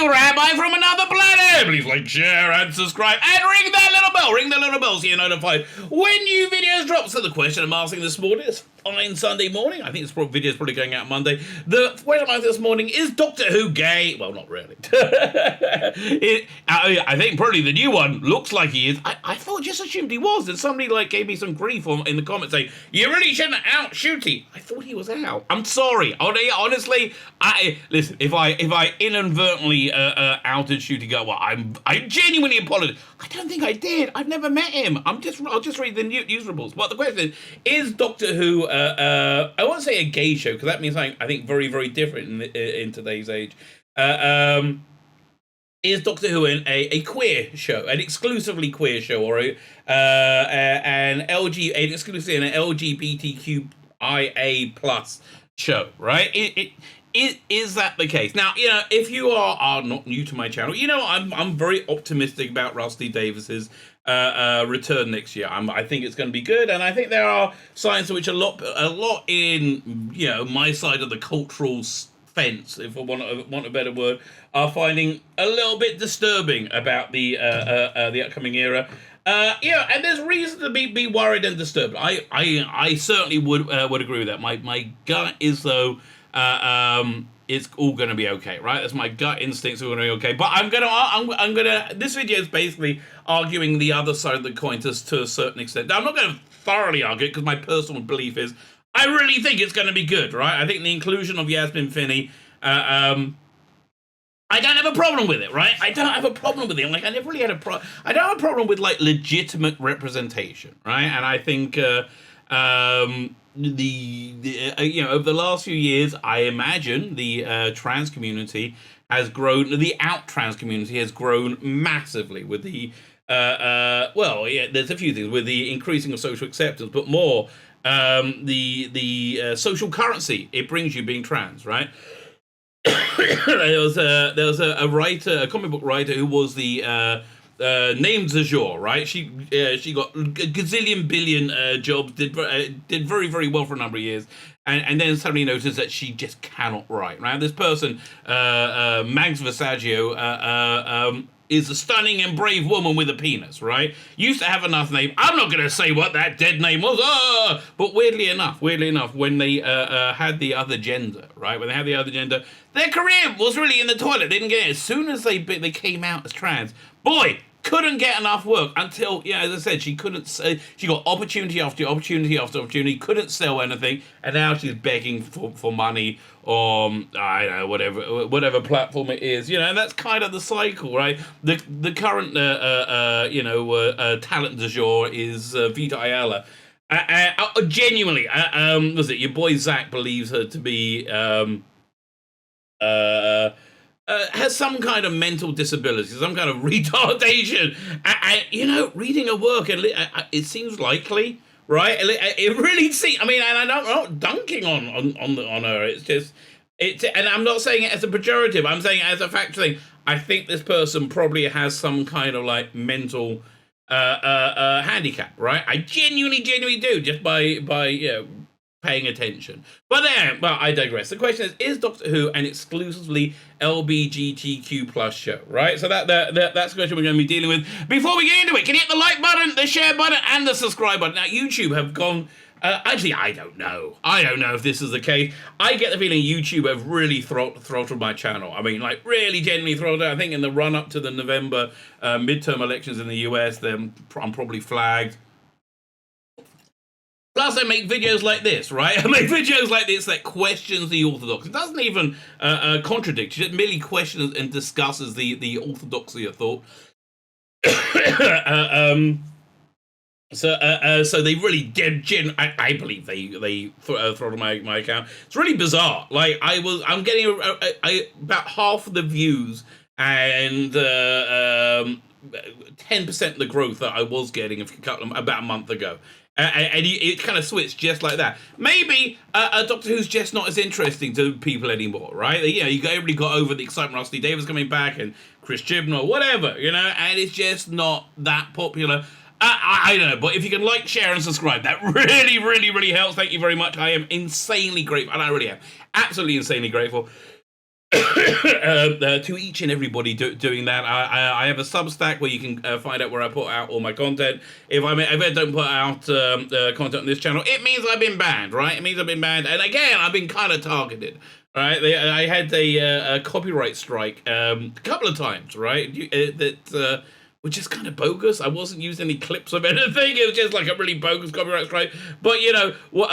Rabbi from another planet. Please like, share, and subscribe, and ring that little bell. Ring the little bell so you're notified when new videos drop. So the question I'm asking this morning is fine Sunday morning. I think this video's probably going out Monday. The question I'm asking this morning is Doctor Who gay? Well, not really. I think probably the new one looks like he is. I thought, just assumed he was. And somebody gave me some grief in the comments saying, you really shouldn't out Shooty. I thought he was out. I'm sorry. Honestly, listen, if I inadvertently outed Shooty Girl, well, I genuinely apologize. I don't think I did. I've never met him. I'll just read the news reports. But the question is Doctor Who, I won't say a gay show, because that means something I think very, very different in today's age. Is Doctor Who a queer show, an exclusively queer show, or an exclusively an LGBTQIA plus show, right? Is that the case? Now, if you are not new to my channel, I'm very optimistic about Rusty Davies's return next year. I think it's going to be good, and I think there are signs which a lot in my side of the cultural fence, if I want a better word, are finding a little bit disturbing about the upcoming era. And there's reason to be worried and disturbed. I certainly would agree with that. My gut is though. It's all going to be okay, right? That's my gut instincts are going to be okay. But I'm gonna. This video is basically arguing the other side of the coin to a certain extent. Now, I'm not going to thoroughly argue it because my personal belief is I really think it's going to be good, right? I think the inclusion of Yasmin Finney, I don't have a problem with it, right? I don't have a problem with it. I never really had I don't have a problem with legitimate representation, right? And I think over the last few years, I imagine the trans community has grown. The out trans community has grown massively with the there's a few things with the increasing of social acceptance, but more the social currency it brings you being trans, right? there was a writer, a comic book writer, who was the named Zajor, right? She got a gazillion billion jobs, did very, very well for a number of years, and then suddenly noticed that she just cannot write, right? This person, Mags Versaggio, is a stunning and brave woman with a penis, right? Used to have a nice name. I'm not going to say what that dead name was, but weirdly enough, when they had the other gender, right? When they had the other gender, their career was really in the toilet. They didn't get it. As soon as they came out as trans, boy, couldn't get enough work until, as I said, she couldn't say, she got opportunity after opportunity after opportunity, couldn't sell anything, and now she's begging for money on, I don't know, whatever platform it is, and that's kind of the cycle, right? The current, talent du jour is Vita Ayala. Genuinely, was it your boy Zach believes her to be, has some kind of mental disability, some kind of retardation. Reading her work, it seems likely, right? It really seems. And I'm not dunking on her. It's just and I'm not saying it as a pejorative. I'm saying it as a factual thing. I think this person probably has some kind of mental handicap, right? I genuinely do, just by paying attention. But I digress. The question is Doctor Who an exclusively LGBTQ plus show, right? So that's the question we're going to be dealing with. Before we get into it, can you hit the like button, the share button, and the subscribe button? Now, YouTube have gone... actually, I don't know. I don't know if this is the case. I get the feeling YouTube have really throttled my channel. Really genuinely throttled it. I think in the run-up to the November midterm elections in the US, I'm probably flagged. Plus, I make videos like this, right? I make videos like this that questions the orthodox. It doesn't even contradict. It just merely questions and discusses the orthodoxy of thought. So they really I believe they throttled my account. It's really bizarre. I'm getting about half of the views and 10% of the growth that I was getting about a month ago. And it kind of switched just like that. Maybe Doctor Who's just not as interesting to people anymore, right? Everybody got over the excitement of Rusty Davies coming back and Chris Chibnall, whatever, and it's just not that popular. I don't know, but if you can like, share, and subscribe, that really, really, really helps. Thank you very much. I am insanely grateful, and I really am absolutely insanely grateful. To each and everybody doing that. I have a Substack where you can find out where I put out all my content. If I don't put out content on this channel, it means I've been banned, right? It means I've been banned, and again, I've been kind of targeted. Right, I had a copyright strike a couple of times, right? Which is kind of bogus. I wasn't using any clips of anything. It was just like a really bogus copyright strike. But you know what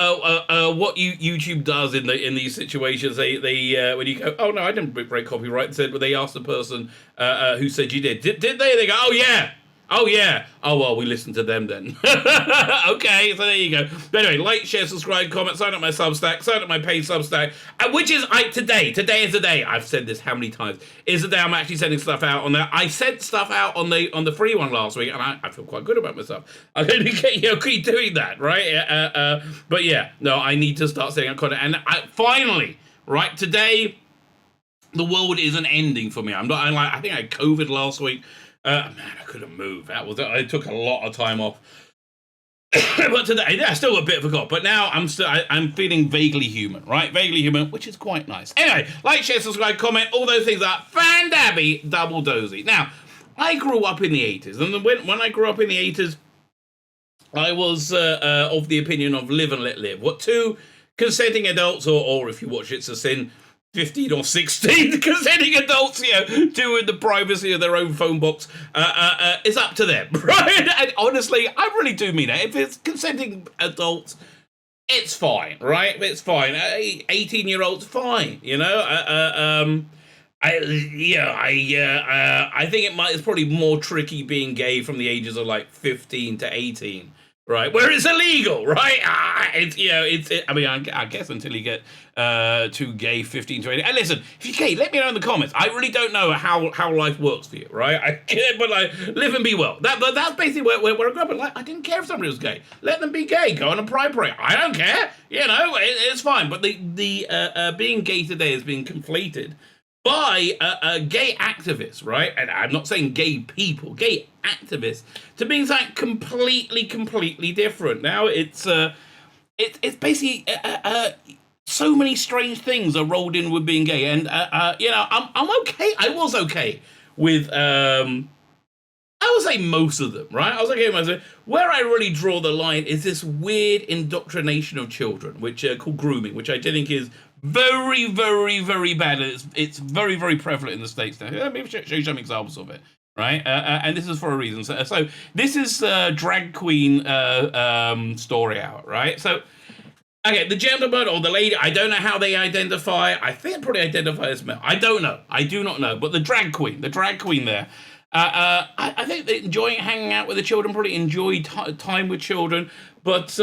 YouTube does in these situations, they when you go, oh no, I didn't break copyright. They asked the person who said you did. Did they? They go, oh yeah. Oh, yeah. Oh, well, we listen to them then. Okay, so there you go. But anyway, like, share, subscribe, comment, sign up my Substack, sign up my paid Substack, which is today. Today is the day. I've said this how many times. Is the day I'm actually sending stuff out on there. I sent stuff out on the free one last week, and I feel quite good about myself. I'm going to keep doing that, right? But yeah, no, I need to start sending out content. And finally, right, today, the world isn't ending for me. I think I had COVID last week. Man, I couldn't move. I took a lot of time off. But today, I still got a bit of a cough. But now I'm feeling vaguely human, right? Vaguely human, which is quite nice. Anyway, like, share, subscribe, comment, all those things are fan-dabby, double dozy. Now, I grew up in the 80s, and when I grew up in the 80s, I was of the opinion of live and let live. What two consenting adults, or if you watch It's a Sin, 15 or 16 consenting adults, do in the privacy of their own phone box, is up to them, right? And honestly, I really do mean it. If it's consenting adults, it's fine, right? It's fine. 18-year-olds, fine, I think it's probably more tricky being gay from the ages of like 15 to 18. Right, where it's illegal, right? I guess until you get to gay 15 to 18. And listen, if you're gay, let me know in the comments. I really don't know how life works for you, right? But live and be well. That's basically where I grew up. I didn't care if somebody was gay. Let them be gay. Go on a pride parade. I don't care. It's fine. But the being gay today is being conflated by gay activists, right? And I'm not saying gay people, gay activists, to being something completely different. Now it's basically so many strange things are rolled in with being gay, and I'm okay. I was okay with I would say most of them, right? I was okay with most of them. Where I really draw the line is this weird indoctrination of children, which called grooming, which I think is very, very, very bad. It's very, very prevalent in the States now. Let me show you some examples of it, right? And this is for a reason. So this is drag queen story hour, right? So, okay, the gentleman or the lady, I don't know how they identify. I think they probably identify as male. I don't know. I do not know. But the drag queen there, I think they enjoy hanging out with the children, probably enjoy time with children. But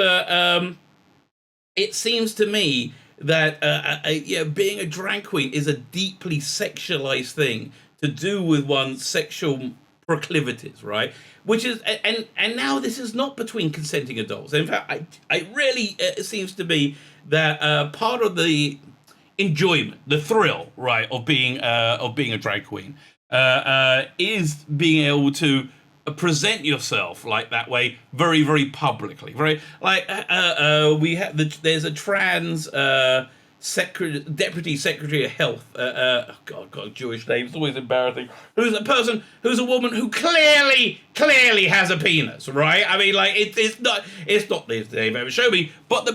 it seems to me that being a drag queen is a deeply sexualized thing to do with one's sexual proclivities, right? Which is, and now this is not between consenting adults. In fact, I really it seems to be that part of the enjoyment, the thrill, right, of being a drag queen is being able to present yourself like that way very, very publicly, very like there's a trans deputy secretary of health, God, got a Jewish name, it's always embarrassing, who's a woman who clearly has a penis, right? I mean, like it's not this they've ever showed me, but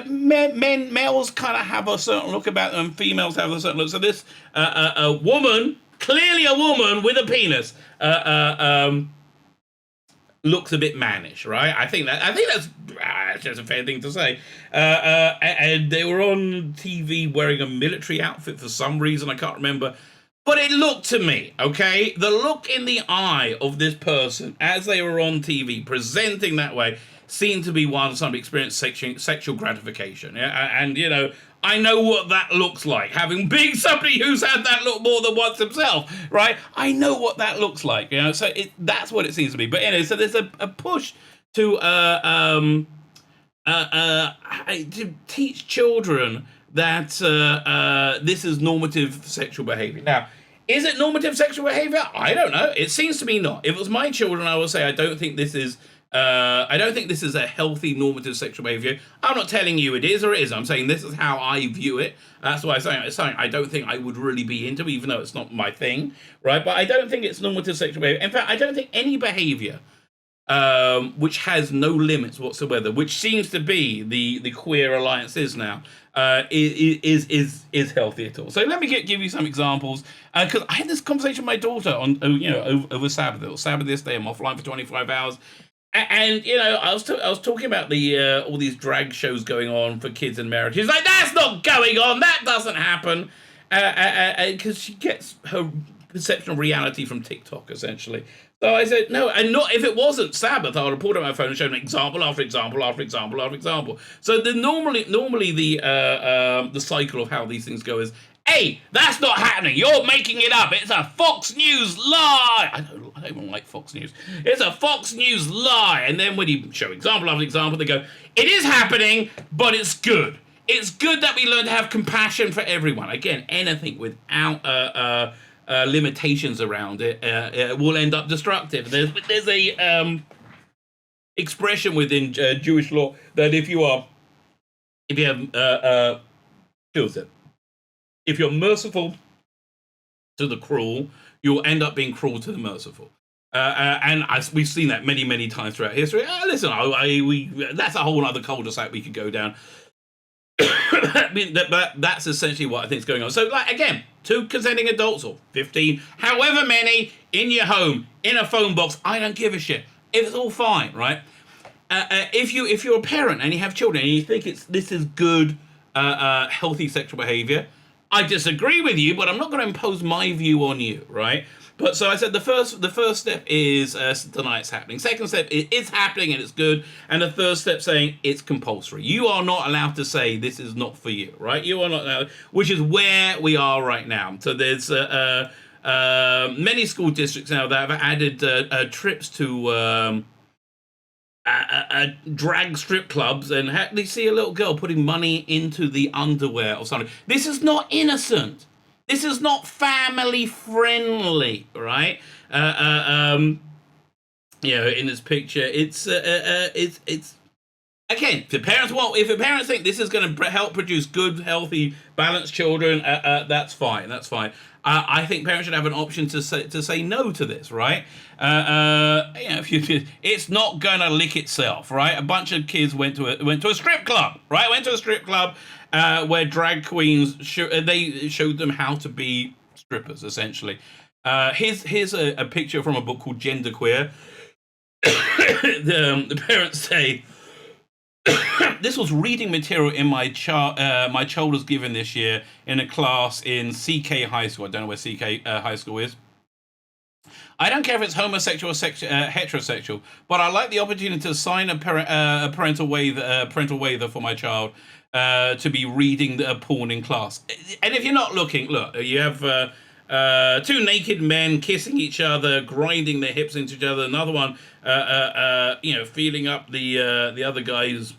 males kind of have a certain look about them, and females have a certain look. So this a woman, clearly a woman with a penis, looks a bit mannish, right? I think that's just a fair thing to say. And they were on TV wearing a military outfit for some reason, I can't remember. But it looked to me, okay, the look in the eye of this person as they were on TV presenting that way seemed to be one somebody experienced sexual gratification. Yeah? And I know what that looks like, having been somebody who's had that look more than once himself, right? I know what that looks like, so that's what it seems to be. But anyway, so there's a push to teach children that this is normative sexual behavior. Now, is it normative sexual behavior? I don't know. It seems to me not. If it was my children, I would say I don't think this is I don't think this is a healthy normative sexual behavior. I'm not telling you it is or it isn't. I'm saying this is how I view it. That's why I'm saying it's something I don't think I would really be into, even though it's not my thing, right? But I don't think it's normative sexual behavior. In fact, I don't think any behavior which has no limits whatsoever, which seems to be the queer alliances now, is healthy at all. So let me give you some examples, because I had this conversation with my daughter on over Sabbath. It was Sabbath this day. I'm offline for 25 hours. And I was talking about the all these drag shows going on for kids in marriage. She's like, "That's not going on. That doesn't happen," because she gets her perception of reality from TikTok, essentially. So I said, "No, and not if it wasn't Sabbath, I would have pulled out my phone and shown an example after example after example after example." So normally the cycle of how these things go is, "Hey, that's not happening. You're making it up. It's a Fox News lie." I don't even like Fox News. It's a Fox News lie. And then when you show example after example, they go, "It is happening, but it's good. It's good that we learn to have compassion for everyone." Again, anything without limitations around it will end up destructive. There's a expression within Jewish law that if you have if you're merciful to the cruel, you'll end up being cruel to the merciful. And we've seen that many, many times throughout history. Listen, that's a whole other cul-de-sac we could go down. But that's essentially what I think is going on. So, like, again, 2 consenting adults or 15, however many, in your home, in a phone box, I don't give a shit. It's all fine, right? If you're a parent and you have children and you think this is good, healthy sexual behavior, I disagree with you, but I'm not going to impose my view on you, right? But so I said the first step is deny it's happening. Second step, it's happening and it's good. And the third step, saying it's compulsory. You are not allowed to say this is not for you, right? You are not allowed, which is where we are right now. So there's many school districts now that have added trips to drag strip clubs, and they see a little girl putting money into the underwear or something. This is not innocent. This is not family friendly, right? In this picture, it's again, if the parents think this is going to help produce good, healthy, balanced children, that's fine. That's fine. I think parents should have an option to say no to this, right? It's not gonna lick itself, right? A bunch of kids went to a strip club, right? Went to a strip club where drag queens they showed them how to be strippers, essentially. Here's a picture from a book called Genderqueer. The parents say, this was reading material in my child was given this year in a class in CK High School. I don't know where CK High School is. "I don't care if it's homosexual or heterosexual, but I like the opportunity to sign a parental waiver for my child to be reading porn in class." And if you're not looking, look, you have 2 naked men kissing each other, grinding their hips into each other. Another one, feeling up the other guy's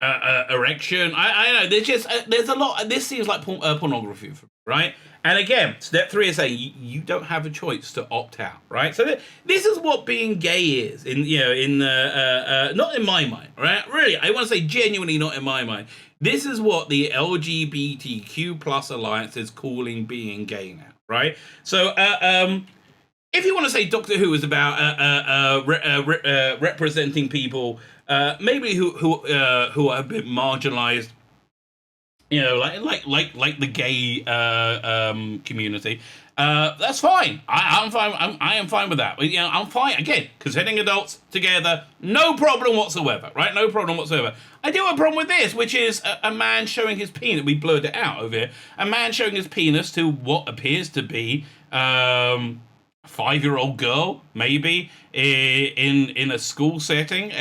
erection. I know there's a lot. This seems like pornography, right? And again, step 3 is saying you don't have a choice to opt out, right? So this is what being gay is, not in my mind, right? Really, I want to say genuinely not in my mind. This is what the LGBTQ plus alliance is calling being gay now, right? So if you want to say Doctor Who is about representing people, maybe who are a bit marginalized, like the gay community, that's fine. I'm fine. I am fine with that. I'm fine. Again, consenting adults together, no problem whatsoever, right? No problem whatsoever. I do have a problem with this, which is a man showing his penis. We blurred it out over here. A man showing his penis to what appears to be 5-year-old girl, maybe in a school setting.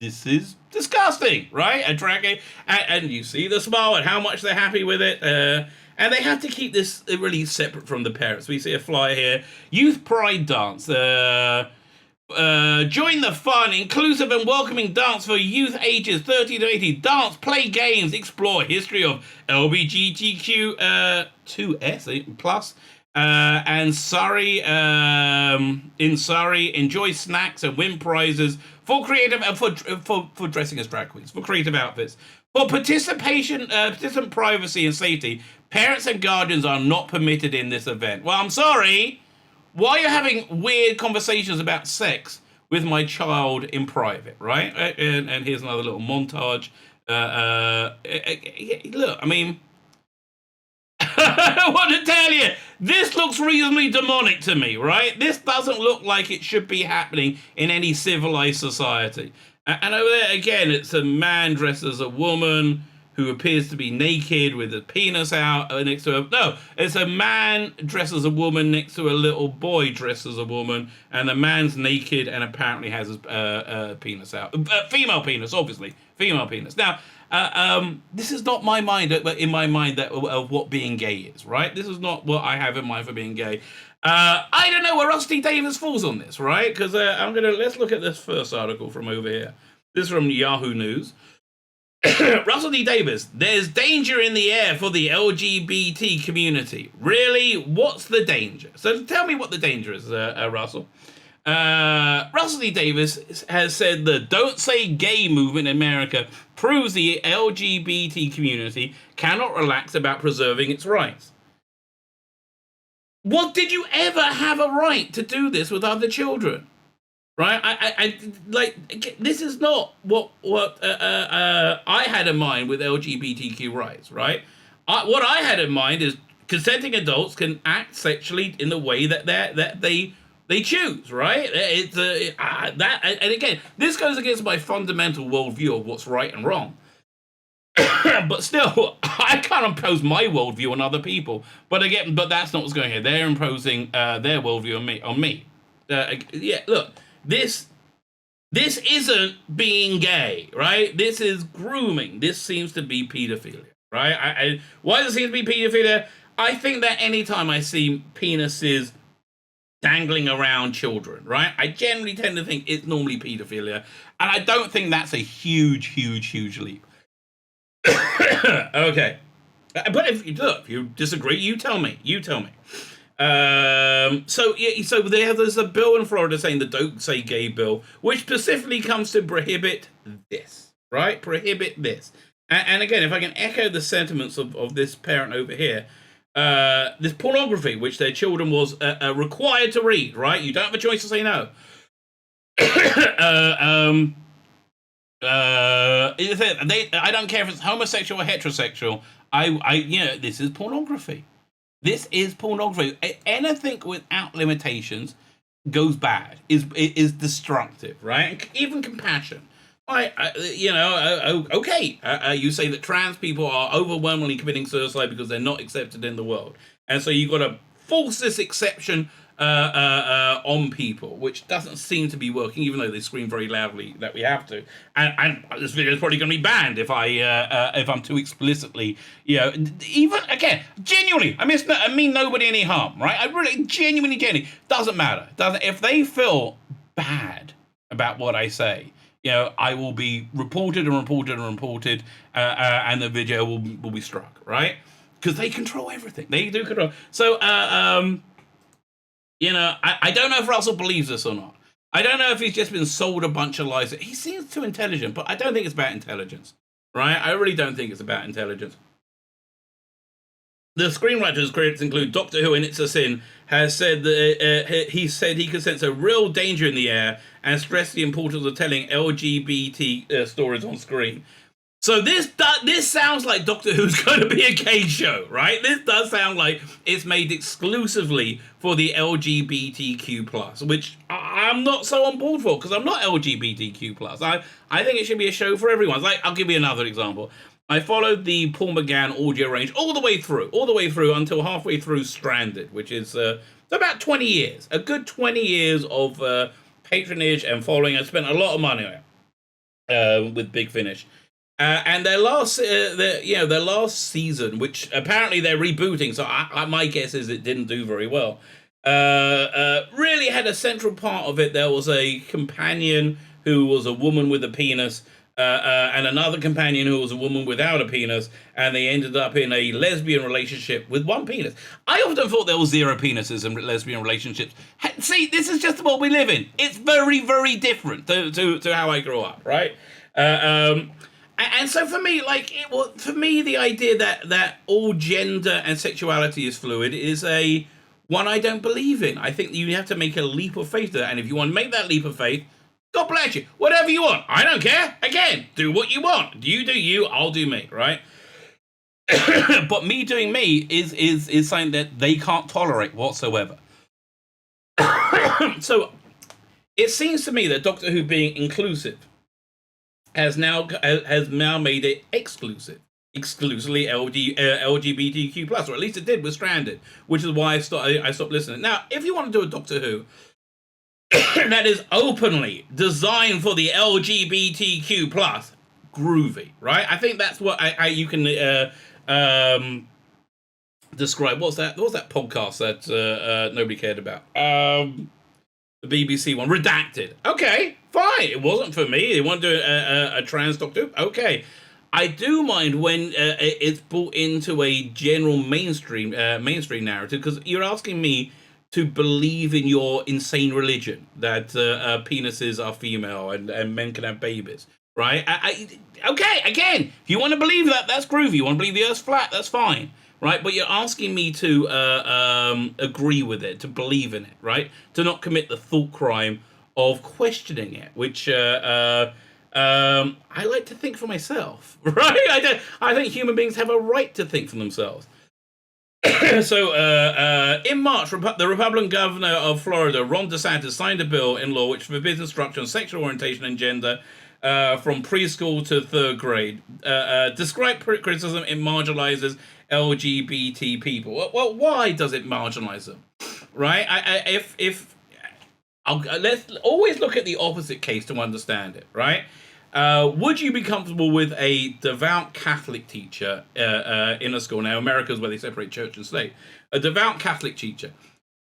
This is disgusting, right? A drag, and you see the smile and how much they're happy with it. And they have to keep this really separate from the parents. We see a flyer here. Youth Pride Dance. Join the fun, inclusive and welcoming dance for youth ages 30 to 80. Dance, play games, explore history of LGBTQ 2S plus And Surrey, in Surrey, enjoy snacks and win prizes for creative for dressing as drag queens, for creative outfits, for participant privacy and safety. Parents and guardians are not permitted in this event. Well, I'm sorry. Why are you having weird conversations about sex with my child in private, right? And here's another little montage. Look, I mean, I want to tell you, this looks reasonably demonic to me, right? This doesn't look like it should be happening in any civilized society. And over there, again, it's a man dressed as a woman who appears to be naked with a penis out next to her. No, it's a man dressed as a woman next to a little boy dressed as a woman, and the man's naked and apparently has his penis out. Female penis, obviously. Female penis. Now, this is not my mind, in my mind, of what being gay is, right? This is not what I have in mind for being gay. I don't know where Rusty Davies falls on this, right? Because let's look at this first article from over here. This is from Yahoo News. Russell D. Davies, there's danger in the air for the LGBT community. Really? What's the danger? So tell me what the danger is, Russell. Russell D. Davies has said the Don't Say Gay movement in America proves the LGBT community cannot relax about preserving its rights. What, did you ever have a right to do this with other children? Right, I like, this is not what I had in mind with LGBTQ rights. Right, what I had in mind is consenting adults can act sexually in the way that they choose. Right, it's that, and again, this goes against my fundamental worldview of what's right and wrong. But still, I can't impose my worldview on other people. But again, that's not what's going here. They're imposing their worldview on me. Yeah, look. This isn't being gay, right? This is grooming. This seems to be pedophilia, right? Why does it seem to be pedophilia? I think that anytime I see penises dangling around children, right, I generally tend to think it's normally pedophilia, and I don't think that's a huge leap. Okay, but if you disagree, you tell me. So there's a bill in Florida saying the Don't Say Gay bill, which specifically comes to prohibit this, right? Prohibit this. And again, if I can echo the sentiments of this parent over here, this pornography, which their children was required to read, right? You don't have a choice to say no. I don't care if it's homosexual or heterosexual. This is pornography. This is pornography. Anything without limitations goes bad, is destructive, right? Even compassion. Okay. You say that trans people are overwhelmingly committing suicide because they're not accepted in the world. And so you've got to force this exception on people, which doesn't seem to be working, even though they scream very loudly that we have to. And this video is probably going to be banned if I'm too explicitly, even again, genuinely. I mean nobody any harm, right? I really genuinely doesn't matter. If they feel bad about what I say, I will be reported, and the video will be struck, right? Because they control everything. They do control. So, I don't know if Russell believes this or not. I don't know if he's just been sold a bunch of lies. He seems too intelligent, but I don't think it's about intelligence, right? I really don't think it's about intelligence. The screenwriter's credits include Doctor Who and It's a Sin, has said that he said he could sense a real danger in the air and stressed the importance of telling LGBT stories on screen. So this sounds like Doctor Who's going to be a gay show, right? This does sound like it's made exclusively for the LGBTQ+, which I'm not so on board for, because I'm not LGBTQ+. I think it should be a show for everyone. Like, I'll give you another example. I followed the Paul McGann audio range all the way through until halfway through Stranded, which is about 20 years. A good 20 years of patronage and following. I spent a lot of money on it with Big Finish. And their last season, which apparently they're rebooting, so my guess is it didn't do very well, really had a central part of it. There was a companion who was a woman with a penis, and another companion who was a woman without a penis, and they ended up in a lesbian relationship with one penis. I often thought there was zero penises in lesbian relationships. See, this is just the world we live in. It's very, very different to how I grew up, right? And so for me, the idea that all gender and sexuality is fluid is one I don't believe in. I think you have to make a leap of faith to that, and if you want to make that leap of faith, God bless you. Whatever you want. I don't care. Again, do what you want. You do you, I'll do me, right? But me doing me is something that they can't tolerate whatsoever. So it seems to me that Doctor Who being inclusive has now made it exclusively LGBTQ plus, or at least it did with Stranded, which is why I stopped listening. Now, if you want to do a Doctor Who that is openly designed for the LGBTQ plus, groovy, right? I think that's what you can describe. What's that podcast that nobody cared about? The BBC one, Redacted. Okay, fine. It wasn't for me. They want to do a trans Doctor. Okay. I do mind when it's brought into a general mainstream narrative, because you're asking me to believe in your insane religion that penises are female and men can have babies, right? Okay, again, if you want to believe that, that's groovy. You want to believe the Earth's flat, that's fine, right? But you're asking me to agree with it, to believe in it, right? To not commit the thought crime of questioning it, which I like to think for myself, right? I think human beings have a right to think for themselves. So, in March, the Republican governor of Florida, Ron DeSantis, signed a bill in law which forbids instruction on sexual orientation and gender from preschool to third grade. Despite criticism, it marginalizes LGBT people. Well, why does it marginalize them? Right? Let's always look at the opposite case to understand it. Right? Would you be comfortable with a devout Catholic teacher in a school? Now, America's where they separate church and state. A devout Catholic teacher,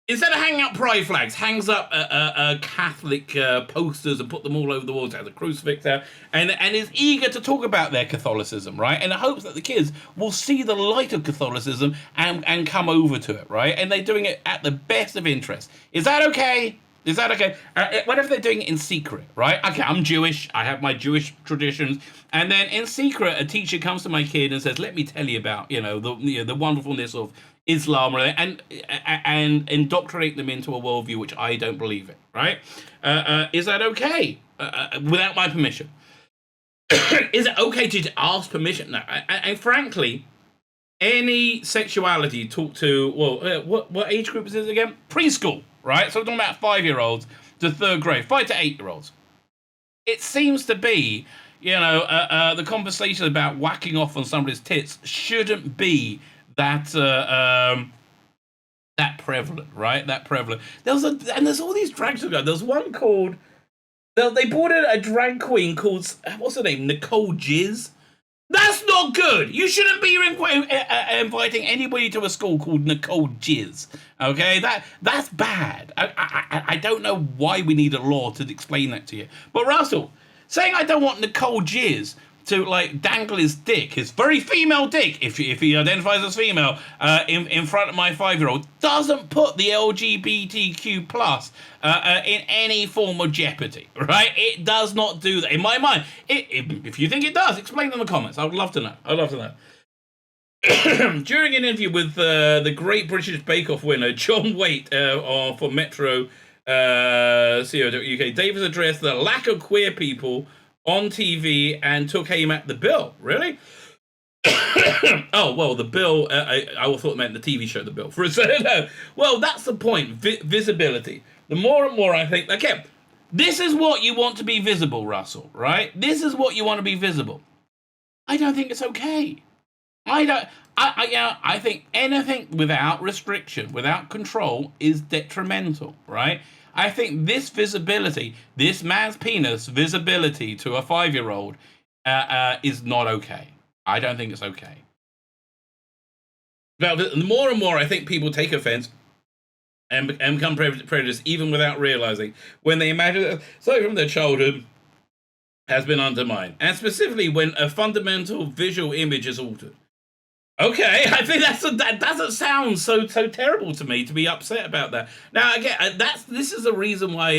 instead of hanging up pride flags, hangs up Catholic posters and put them all over the walls, has a crucifix there, and is eager to talk about their Catholicism, right? In the hopes that the kids will see the light of Catholicism and come over to it, right? And they're doing it at the best of interest. Is that okay? Is that okay? What if they're doing it in secret, right? Okay, I'm Jewish. I have my Jewish traditions. And then in secret, a teacher comes to my kid and says, let me tell you about, the wonderfulness of Islam, and indoctrinate them into a worldview which I don't believe in, right? Is that okay? Without my permission? Is it okay to ask permission? No. And frankly, any sexuality taught to, what age group is this again? Preschool. Right, so we're talking about 5-year-olds to third grade, 5 to 8-year-olds. It seems to be, the conversation about whacking off on somebody's tits shouldn't be that prevalent, right? That prevalent. There's all these drag queens. There's one called. They brought in a drag queen called, what's her name? Nicole Jizz. That's not good. You shouldn't be inviting anybody to a school called Nicole Jizz. Okay, that's bad. I don't know why we need a law to explain that to you. But Russell, saying I don't want Nicole Jizz to dangle his dick, his very female dick, if he identifies as female, in front of my 5-year-old, doesn't put the LGBTQ plus in any form of jeopardy, right? It does not do that. In my mind, if you think it does, explain in the comments. I would love to know. During an interview with the Great British Bake Off winner, John Waite, for Metro co.uk, Davies addressed the lack of queer people on TV and took aim at the bill. Really? Oh, well, the bill, I thought it meant the TV show, The Bill. For a second, well, that's the point. Visibility. The more and more I think, okay, this is what you want to be visible, Russell, right? This is what you want to be visible. I don't think it's okay. I think anything without restriction, without control, is detrimental, right? I think this visibility, this man's penis visibility to a 5-year-old is not okay. I don't think it's okay. Now, the more and more I think people take offense and become prejudiced even without realizing, when they imagine something from their childhood has been undermined, and specifically when a fundamental visual image is altered. Okay, I think that doesn't sound so terrible to me to be upset about that. Now again, this is the reason why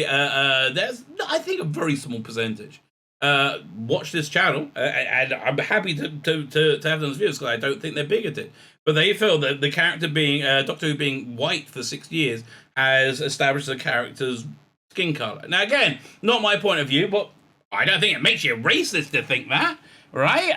there's, I think, a very small percentage watch this channel, and I'm happy to have them as viewers because I don't think they're bigoted, but they feel that the character being Doctor Who being white for 6 years has established the character's skin color. Now again, not my point of view, but I don't think it makes you racist to think that. Right?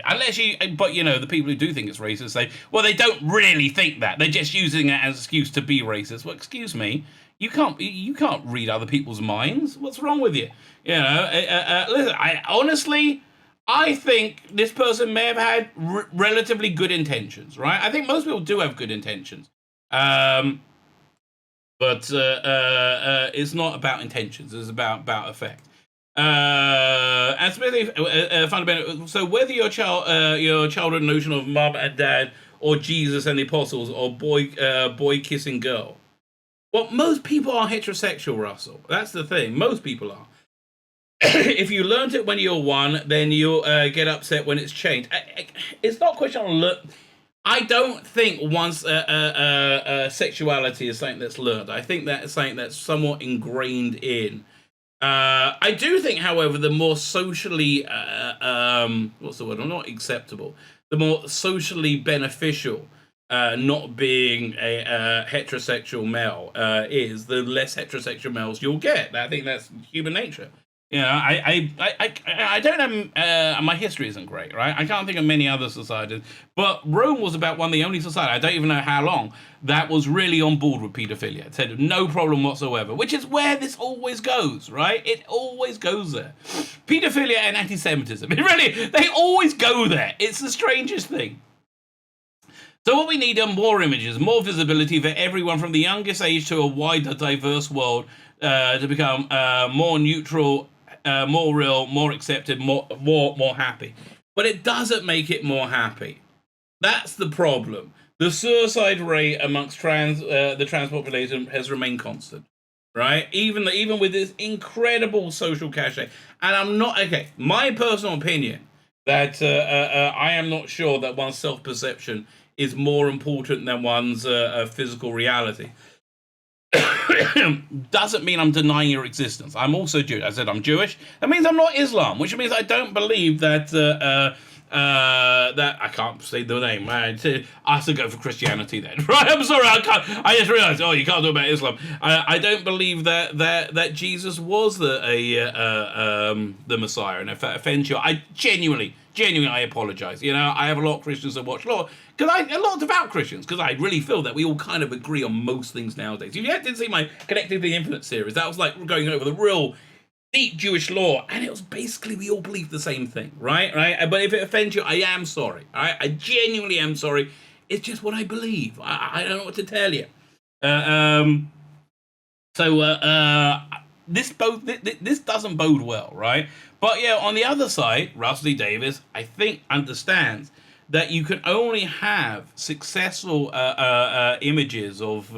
Unless you, but you know, the people who do think it's racist say, well, they don't really think that. They're just using it as an excuse to be racist. Well, excuse me, you can't read other people's minds. What's wrong with you? You know, listen, I think this person may have had relatively good intentions, right? I think most people do have good intentions. But it's not about intentions. It's about effect. And especially fundamental. So whether your childhood notion of mum and dad, or Jesus and the apostles, or boy kissing girl, well, most people are heterosexual, Russell. That's the thing. Most people are. If you learned it when you're 1, then you'll get upset when it's changed. It's not a question of look. I don't think once sexuality is something that's learned. I think that is something that's somewhat ingrained in. I do think, however, the more socially, what's the word? Not acceptable. The more socially beneficial, not being a heterosexual male is, the less heterosexual males you'll get. I think that's human nature. You know, I don't know. My history isn't great, right? I can't think of many other societies, but Rome was about one of the only society, I don't even know how long, that was really on board with paedophilia. It said no problem whatsoever, which is where this always goes, right? It always goes there. Paedophilia and anti-Semitism, they always go there. It's the strangest thing. So what we need are more images, more visibility for everyone from the youngest age to a wider, diverse world to become more neutral, more real, more accepted, more happy. But it doesn't make it more happy. That's the problem. The suicide rate amongst the trans population has remained constant, right? Even with this incredible social cachet. And I'm not, okay, my personal opinion that I am not sure that one's self-perception is more important than one's physical reality. Doesn't mean I'm denying your existence. I'm also Jewish. I said I'm Jewish. That means I'm not Islam, which means I don't believe that that I can't say the name. I have to go for Christianity then, right? I'm sorry, I can't. I just realised. Oh, you can't talk about Islam. I don't believe that Jesus was the Messiah, and if that offends you, I genuinely, I apologise. You know, I have a lot of Christians that watch law. A lot of devout Christians, because I really feel that we all kind of agree on most things nowadays. If you didn't see my Connecting the Infinite series, that was like going over the real deep Jewish law, and it was basically we all believe the same thing, right? But if it offends you, I am sorry. I genuinely am sorry. It's just what I believe. I don't know what to tell you. This doesn't bode well, right? But yeah, on the other side, Russell Davies, I think, understands that you can only have successful images of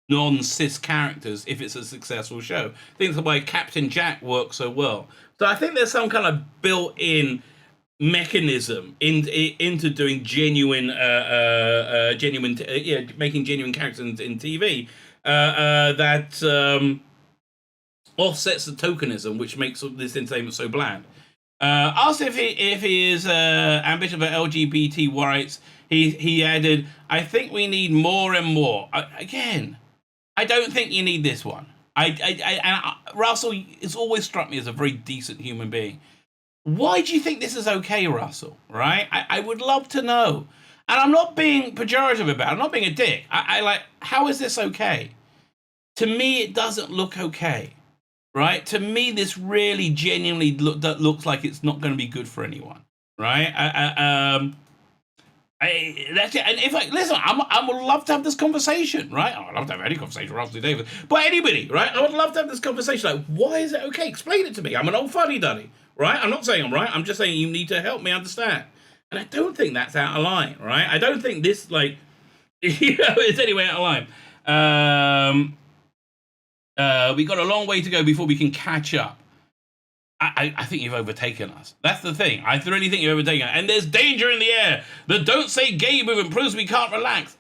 non-cis characters if it's a successful show. I think that's why Captain Jack works so well. So I think there's some kind of built-in mechanism into doing making genuine characters in TV that offsets the tokenism, which makes this entertainment so bland. Asked if he is ambitious for LGBT rights, he added, "I think we need more and more." Again, I don't think you need this one. Russell has always struck me as a very decent human being. Why do you think this is okay, Russell? Right? I would love to know. And I'm not being pejorative about it. I'm not being a dick. How is this okay? To me, it doesn't look okay. Right? To me, this really genuinely looks like it's not going to be good for anyone. Right? That's it. And listen, I would love to have this conversation, right? I would love to have any conversation with Russell Davies, but anybody, right? I would love to have this conversation. Like, why is it okay? Explain it to me. I'm an old fuddy-duddy, right? I'm not saying I'm right. I'm just saying you need to help me understand. And I don't think that's out of line, right? I don't think this, it's anyway out of line. We got a long way to go before we can catch up. I think you've overtaken us. That's the thing. I really think you've overtaken us. And there's danger in the air. The Don't Say Gay movement proves we can't relax.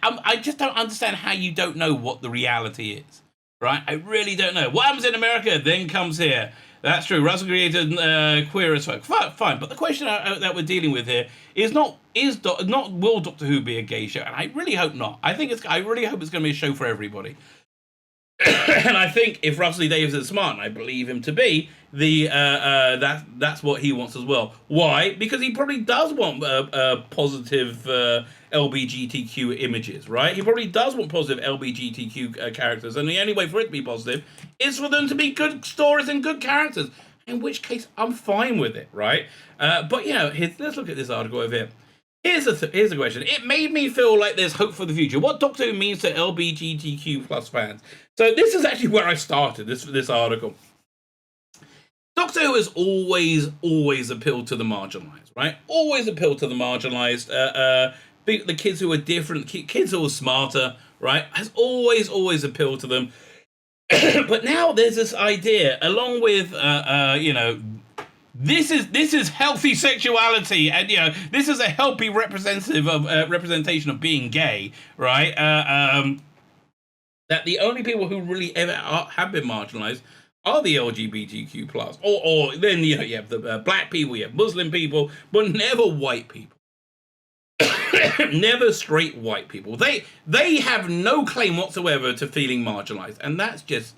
I just don't understand how you don't know what the reality is, right? I really don't know. What happens in America then comes here. That's true. Russell created queer as folk. Fine. But the question that we're dealing with here is not will Doctor Who be a gay show? And I really hope not. I really hope it's going to be a show for everybody. And I think if Russell Davies is smart, and I believe him to be, that's what he wants as well. Why? Because he probably does want positive LGBTQ images, right? He probably does want positive LGBTQ characters, and the only way for it to be positive is for them to be good stories and good characters. In which case, I'm fine with it, right? But let's look at this article over here. Here's the question. It made me feel like there's hope for the future. What Doctor Who means to LGBTQ plus fans. So this is actually where I started this article. Doctor Who has always appealed to the marginalized, right? Always appealed to the marginalized. The kids who are different, kids who are smarter, right? Has always appealed to them. But now there's this idea, along with this is healthy sexuality, and this is a healthy representation of being gay, right? That the only people who really ever have been marginalized are the LGBTQ plus, or then you have the black people, you have Muslim people, but never white people. Never straight white people. They have no claim whatsoever to feeling marginalized, and that's just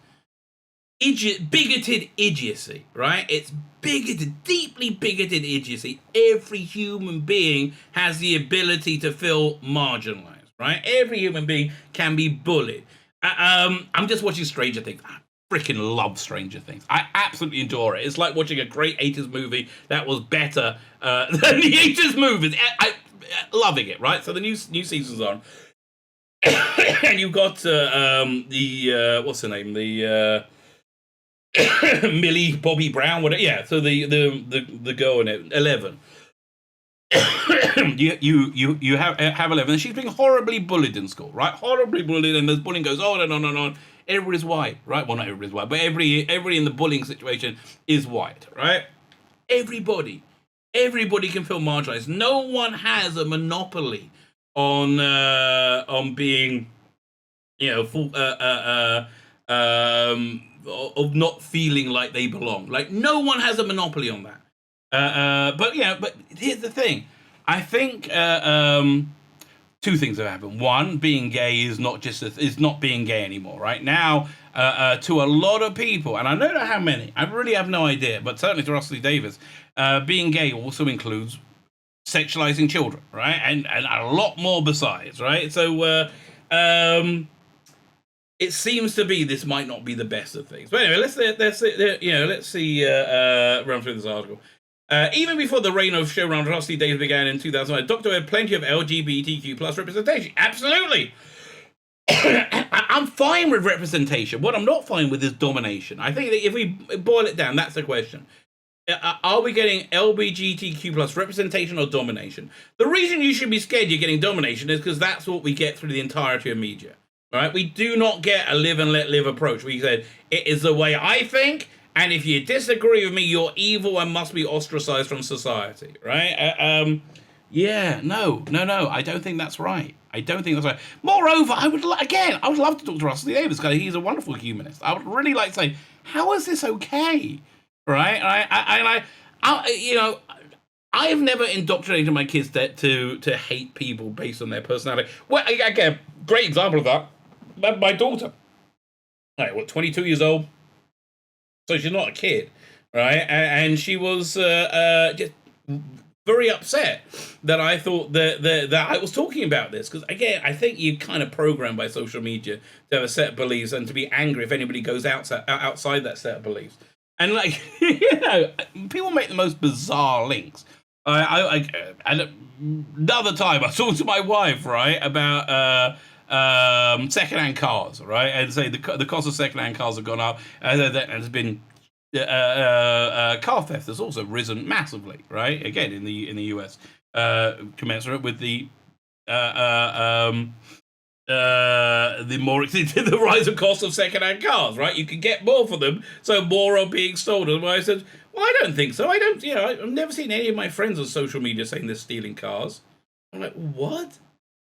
bigoted idiocy, right? It's deeply bigoted idiocy. Every human being has the ability to feel marginalized, right? Every human being can be bullied. I'm just watching Stranger Things. I freaking love Stranger Things. I absolutely adore it. It's like watching a great 80s movie that was better than the 80s movies. I loving it, right? So the new season's on. And you've got what's her name? The Millie Bobby Brown, whatever. Yeah, so the girl in it, 11. you have 11, and she's being horribly bullied in school, right? Horribly bullied, and the bullying goes on and on and on. Everybody's white, right? Well, not everybody's white, but every in the bullying situation is white, right? Everybody can feel marginalized. No one has a monopoly on being, of not feeling like they belong. Like, no one has a monopoly on that. But here's the thing. I think two things have happened. One, being gay is not being gay anymore. Right now, to a lot of people, and I don't know how many. I really have no idea, but certainly to Russell Davies, being gay also includes sexualizing children, right? And a lot more besides, right? So it seems to be this might not be the best of things. But anyway, let's see run through this article. Even before the reign of showrunner Russell Davies began in 2009, Doctor Who had plenty of LGBTQ plus representation. Absolutely. I'm fine with representation. What I'm not fine with is domination. I think that if we boil it down, that's the question. Are we getting LGBTQ plus representation or domination? The reason you should be scared you're getting domination is because that's what we get through the entirety of media. Right? We do not get a live and let live approach. We said, it is the way I think, and if you disagree with me, you're evil and must be ostracized from society, right? No, I don't think that's right. Moreover, I would love to talk to Russell Davies because he's a wonderful humanist. I would really like to say, how is this okay, right? I've never indoctrinated my kids to hate people based on their personality. Well, again, great example of that. My daughter, 22 years old. So she's not a kid, right? And she was just very upset that I thought that I was talking about this. Because, again, I think you're kind of programmed by social media to have a set of beliefs and to be angry if anybody goes outside that set of beliefs. And, people make the most bizarre links. Another time, I talked to my wife, right, about second-hand cars, right, and say the cost of second-hand cars have gone up, and there's been car theft has also risen massively, right? Again, in the US, commensurate with the the more the rise of cost of second-hand cars, right? You can get more for them, so more are being stolen. Well, I said, well, I don't think so. I don't, I've never seen any of my friends on social media saying they're stealing cars. I'm like, what?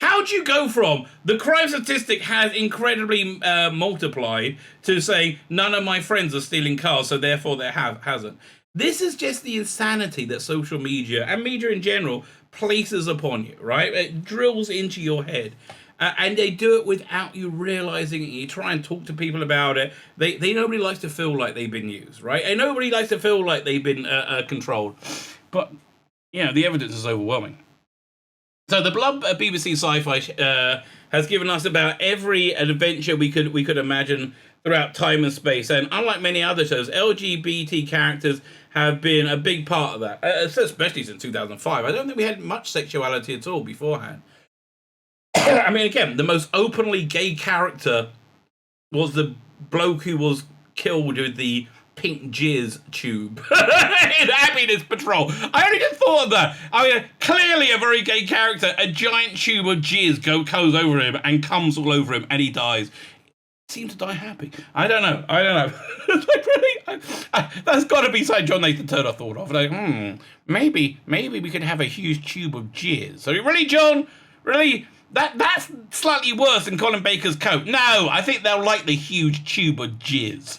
How do you go from the crime statistic has incredibly multiplied to saying none of my friends are stealing cars, so therefore there hasn't? This is just the insanity that social media and media in general places upon you, right? It drills into your head. And they do it without you realizing it. You try and talk to people about it. They nobody likes to feel like they've been used, right? And nobody likes to feel like they've been controlled. But the evidence is overwhelming. So the Blub BBC Sci-Fi has given us about every adventure we could imagine throughout time and space. And unlike many other shows, LGBT characters have been a big part of that, especially since 2005. I don't think we had much sexuality at all beforehand. I mean, again, the most openly gay character was the bloke who was killed with the pink jizz tube in Happiness Patrol. I only just thought of that. I mean, clearly a very gay character. A giant tube of jizz goes over him and comes all over him, and he dies. Seem to die happy. I don't know. It's like, really, that's got to be something John Nathan Turner thought of. Like, maybe we could have a huge tube of jizz. So really, John, really. That's slightly worse than Colin Baker's coat. No, I think they'll like the huge tube of jizz.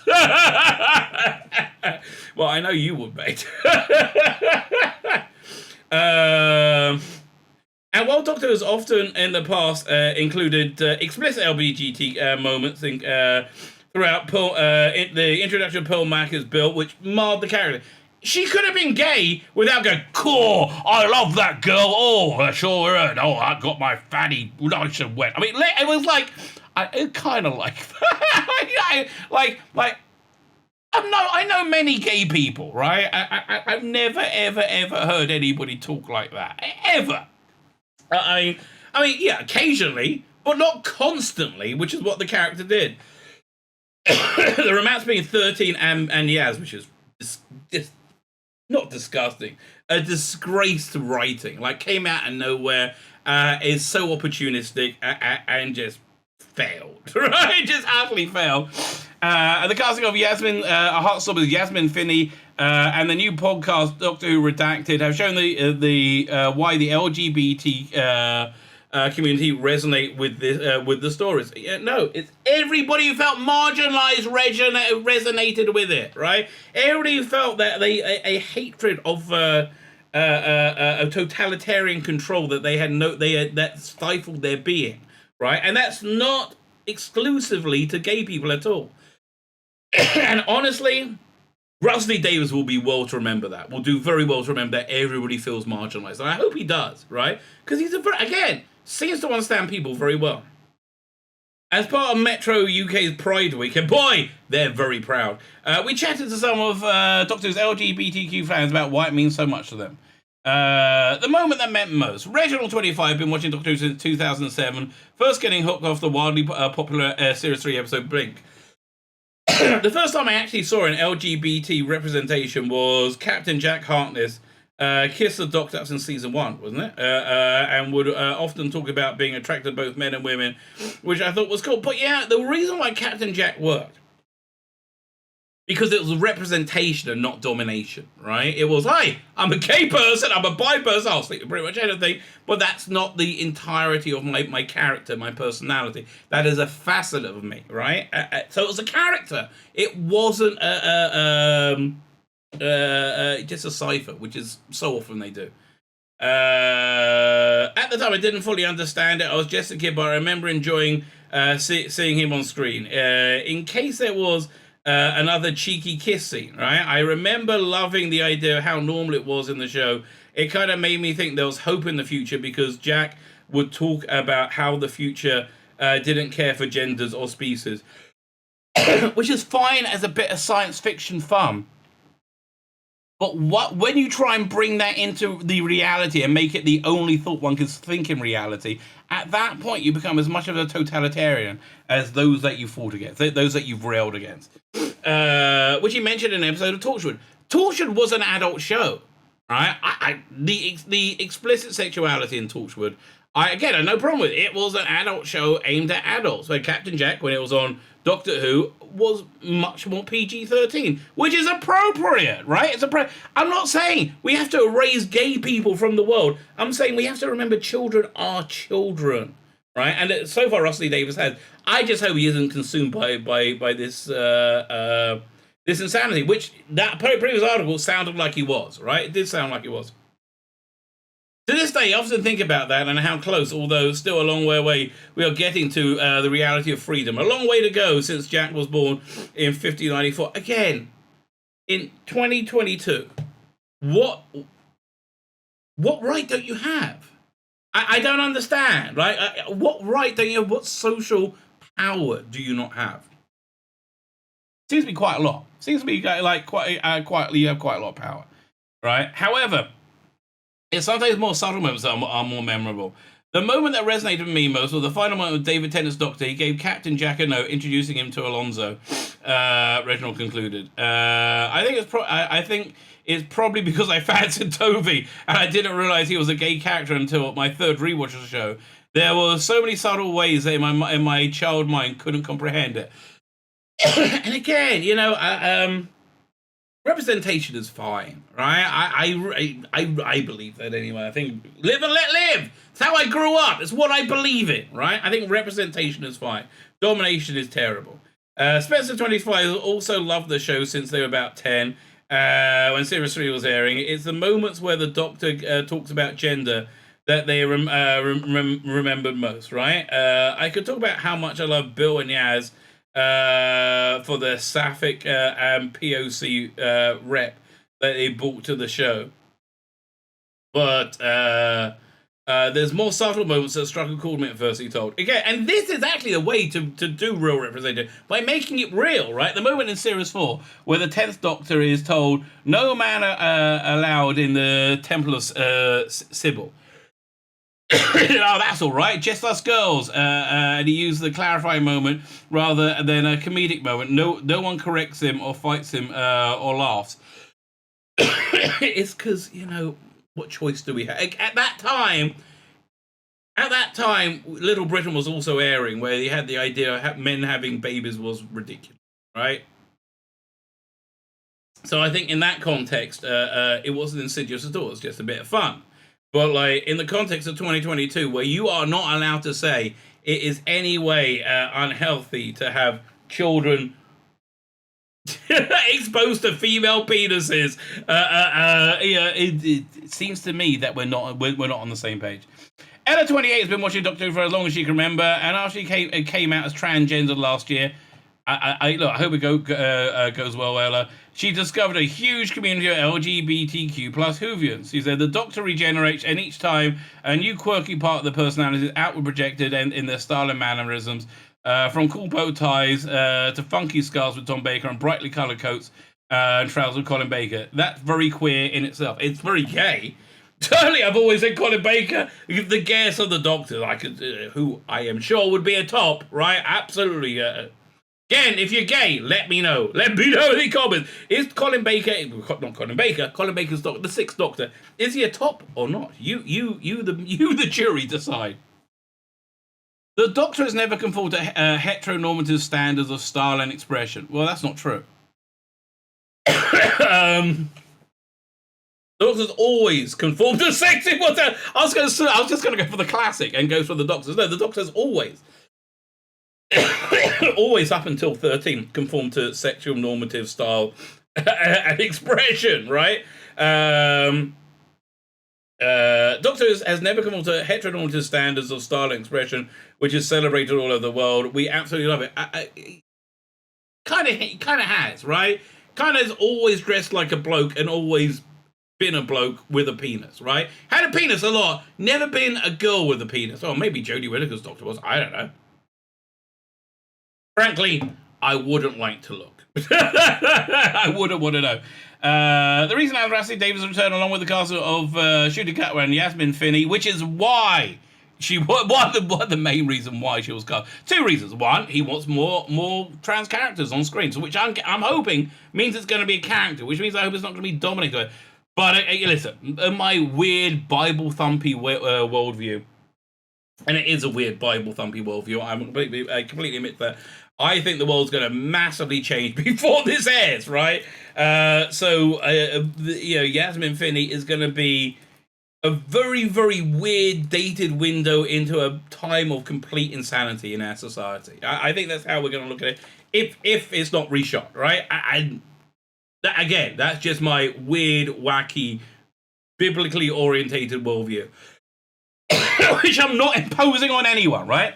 Well, I know you would, mate. And while Doctor has often in the past included explicit LGBT moments throughout the introduction of Pearl Macker's bill, which marred the character, she could have been gay without going, cool, I love that girl. Oh, I sure heard. Oh, I got my fanny nice and wet. I mean, it was like, it kind of like that. I know many gay people, right? I've never, ever heard anybody talk like that. Ever. I mean, yeah, occasionally, but not constantly, which is what the character did. The romance between 13 and Yaz, which is just not disgusting, a disgrace to writing, like came out of nowhere, is so opportunistic and just failed, right? Just utterly failed. And the casting of Yasmin, a heartstopper with Yasmin Finney, and the new podcast Doctor Who Redacted have shown the why the LGBT community resonate with the stories. No, it's everybody who felt marginalized resonated with it, right? Everybody who felt that a hatred of a totalitarian control that that stifled their being, right? And that's not exclusively to gay people at all. And honestly, Rusty Davies will be well to remember that. Will do very well to remember that everybody feels marginalized, and I hope he does, right? Because he's seems to understand people very well. As part of Metro UK's Pride Week, and boy, they're very proud, we chatted to some of Doctor's LGBTQ fans about why it means so much to them. The moment that meant most. Reginald 25, been watching Doctor Who since 2007, first getting hooked off the wildly popular Series 3 episode Blink. The first time I actually saw an LGBT representation was Captain Jack Harkness Kiss the Doctor. That's in season 1, wasn't it? And would often talk about being attracted to both men and women, which I thought was cool. But yeah, the reason why Captain Jack worked, because it was representation and not domination, right? It was, hi, I'm a gay person, I'm a bi person, I'll sleep with pretty much anything, but that's not the entirety of my character, my personality. That is a facet of me, right? So it was a character. It wasn't just a cipher, which is so often they do. At the time, I didn't fully understand it. I was just a kid, but I remember enjoying seeing him on screen. In case there was another cheeky kiss scene, right? I remember loving the idea of how normal it was in the show. It kind of made me think there was hope in the future, because Jack would talk about how the future didn't care for genders or species, which is fine as a bit of science fiction fun. But when you try and bring that into the reality and make it the only thought one can think in reality, at that point you become as much of a totalitarian as those that you fought against, those that you've railed against. Which he mentioned in an episode of Torchwood. Torchwood was an adult show, right? The explicit sexuality in Torchwood, I had no problem with it. It was an adult show aimed at adults. Where Captain Jack, when it was on Doctor Who, was much more PG-13, which is appropriate, right? I'm not saying we have to erase gay people from the world. I'm saying we have to remember children are children, right? And so far, Rusty Davies has. I just hope he isn't consumed by this this insanity, which that previous article sounded like he was, right? It did sound like he was. To this day, I often think about that and how close, although still a long way away, we are getting to the reality of freedom. A long way to go since Jack was born in 1594. Again, in 2022, what right don't you have? I don't understand, right? What right don't you have? What social power do you not have? Seems to be quite a lot. Seems to be like quite you have quite a lot of power, right? However, it's sometimes more subtle moments that are more memorable. The moment that resonated with me most was the final moment with David Tennant's Doctor. He gave Captain Jack a note introducing him to Alonso. Reginald concluded. I think it's probably because I fancied Toby and I didn't realize he was a gay character until my third rewatch of the show. There were so many subtle ways that in my child mind couldn't comprehend it. And again, representation is fine, right? I believe that anyway. I think live and let live. It's how I grew up. It's what I believe in, right? I think representation is fine. Domination is terrible. Spencer 25 also loved the show since they were about 10. When Series 3 was airing, it's the moments where the Doctor talks about gender that they remembered most, right? I could talk about how much I love Bill and Yaz for the sapphic and POC rep that they brought to the show. But there's more subtle moments that struck a chord me at first, he told. Again, and this is actually a way to do real representation, by making it real, right? The moment in Series 4 where the 10th Doctor is told, no man allowed in the Temple of Sybil. Oh, that's all right. Just us girls. And he used the clarifying moment rather than a comedic moment. No one corrects him or fights him or laughs. It's because, what choice do we have? At that time, Little Britain was also airing, where you had the idea of men having babies was ridiculous, right? So I think in that context, it wasn't insidious at all. It was just a bit of fun. But like in the context of 2022, where you are not allowed to say it is any way unhealthy to have children exposed to female penises, it seems to me that we're not on the same page. Ella 28 has been watching Doctor Who for as long as she can remember, and after she came out as transgender last year, I hope it goes well, Ella. She discovered a huge community of LGBTQ plus Whovians. She said the Doctor regenerates, and each time a new quirky part of the personality is outward projected and in their style and mannerisms, from cool bow ties to funky scarves with Tom Baker and brightly coloured coats and trousers with Colin Baker. That's very queer in itself. It's very gay. Totally, I've always said Colin Baker, the gayest of the Doctors, who I am sure would be a top, right? Absolutely. Again, if you're gay, let me know. Let me know in the comments. Is Colin Baker, not Colin Baker, Colin Baker's Doctor, the 6th Doctor, is he a top or not? You the jury decide. The Doctor has never conformed to heteronormative standards of style and expression. Well, that's not true. The Doctor's always conformed to sexy. I was just going to go for the classic and go for the Doctors. No, the Doctor's always up until 13 conform to sexual normative style and expression, right? Doctor has never conformed to heteronormative standards of style and expression, which is celebrated all over the world. We absolutely love it. Kind of has, right? Kind of has always dressed like a bloke and always been a bloke with a penis, right? Had a penis a lot, never been a girl with a penis. Oh, maybe Jodie Whittaker's Doctor was. I don't know. Frankly, I wouldn't like to look. I wouldn't want to know. The reason I was Rusty Davies returned along with the cast of Shooting Cutler and Yasmin Finney, which is why she one of the main reason why she was cast. 2 reasons. One, he wants more trans characters on screen, so which I'm hoping means it's going to be a character, which means I hope it's not going to be dominated. But listen, in my weird Bible thumpy worldview, and it is a weird Bible thumpy worldview. I completely admit that. I think the world's going to massively change before this airs, right? Yasmin Finney is going to be a very, very weird, dated window into a time of complete insanity in our society. I think that's how we're going to look at it, if it's not reshot, right? Again, that's just my weird, wacky, biblically orientated worldview, which I'm not imposing on anyone, right?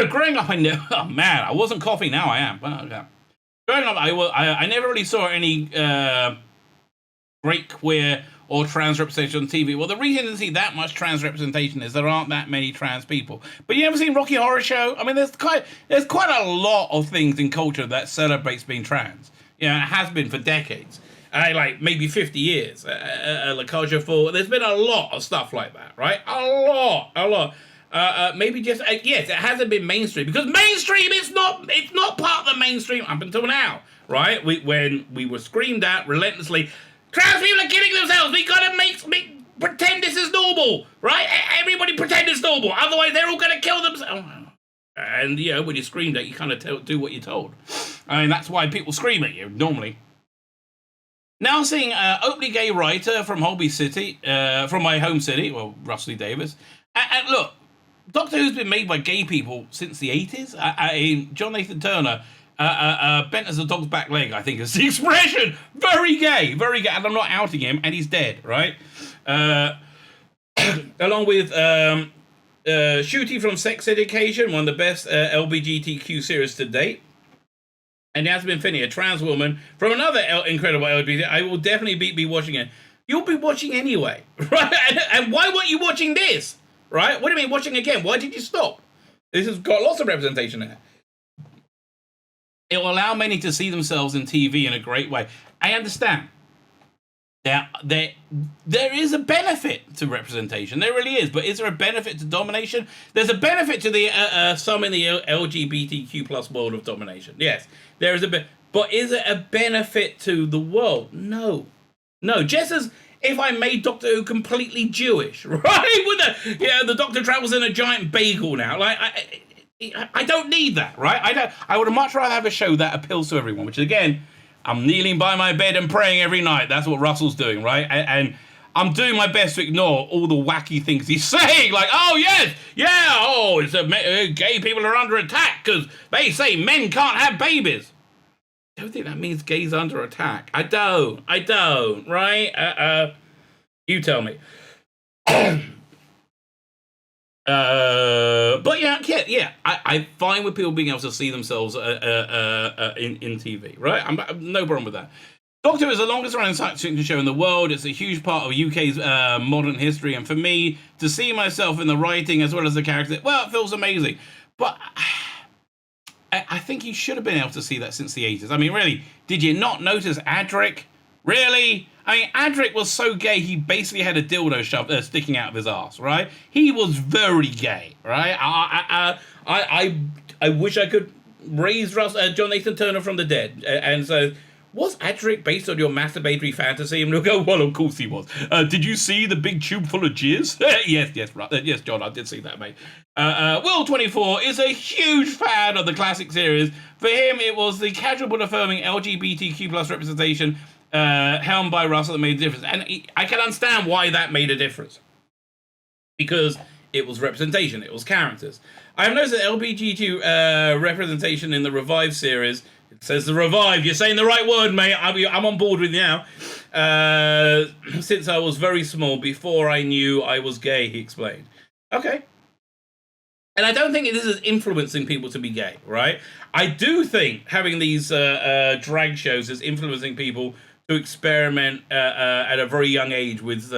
Growing up, I wasn't coughing. Now I am. Growing up, I never really saw any great queer or trans representation on TV. Well, the reason I didn't see that much trans representation is there aren't that many trans people. But you ever seen Rocky Horror Show? I mean, there's quite a lot of things in culture that celebrates being trans. You know, it has been for decades. Like maybe 50 years. La Cage aux Folles. There's been a lot of stuff like that, right? A lot. Maybe just yes, it hasn't been mainstream because mainstream it's not part of the mainstream up until now, right? When we were screamed at relentlessly, trans people are killing themselves. We gotta pretend this is normal, right? Everybody pretend it's normal, otherwise they're all gonna kill themselves. And you know, when you're screamed at, you kind of do what you're told. I mean, that's why people scream at you normally. Now seeing openly gay writer from Holby City, from my home city, well, Russell Davies. And look, Doctor Who's been made by gay people since the 80s. John Nathan Turner, bent as a dog's back leg, I think is the expression. Very gay. And I'm not outing him, and he's dead, right? Along with Shooty from Sex Education, one of the best LGBTQ series to date. And Yasmin Finney, a trans woman from another incredible LGBT. I will definitely be watching it. You'll be watching anyway, right? And why weren't you watching this, right? What do you mean watching again? Why did you stop? This has got lots of representation there. It will allow many to see themselves in TV in a great way. I understand. There is a benefit to representation. There really is. But is there a benefit to domination? There's a benefit to the some in the LGBTQ plus world of domination. Yes, there is a bit. But is it a benefit to the world? No. Just as if I made Doctor Who completely Jewish, right? With the Doctor travels in a giant bagel now. Like I don't need that, right? I would much rather have a show that appeals to everyone. Which again, I'm kneeling by my bed and praying every night. That's what Russell's doing, right? And I'm doing my best to ignore all the wacky things he's saying. Like, oh, yes, gay people are under attack because they say men can't have babies. I don't think that means gays under attack. I don't, right? You tell me. But yeah, I'm fine with people being able to see themselves in TV, right? I'm no problem with that. Doctor is the longest running science fiction show in the world. It's a huge part of UK's modern history, and for me to see myself in the writing as well as the characters, well, it feels amazing. But I think you should have been able to see that since the 80s. I mean, really, did you not notice Adric? Really? I mean, Adric was so gay, he basically had a dildo sticking out of his ass, right? He was very gay, right? I wish I could raise John Nathan Turner from the dead. And so, was Adric based on your masturbatory fantasy? And we'll go, well, of course he was. Did you see the big tube full of jizz? Yes, John, I did see that, mate. Will24 is a huge fan of the classic series. For him, it was the casual but affirming LGBTQ plus representation helmed by Russell that made a difference. And I can understand why that made a difference. Because it was representation, it was characters. I have noticed that LGBTQ representation in the Revive series, it says the Revive, you're saying the right word, mate, I'm on board with you now. Since I was very small, before I knew I was gay, he explained. Okay. And I don't think this is influencing people to be gay, right? I do think having these drag shows is influencing people to experiment at a very young age with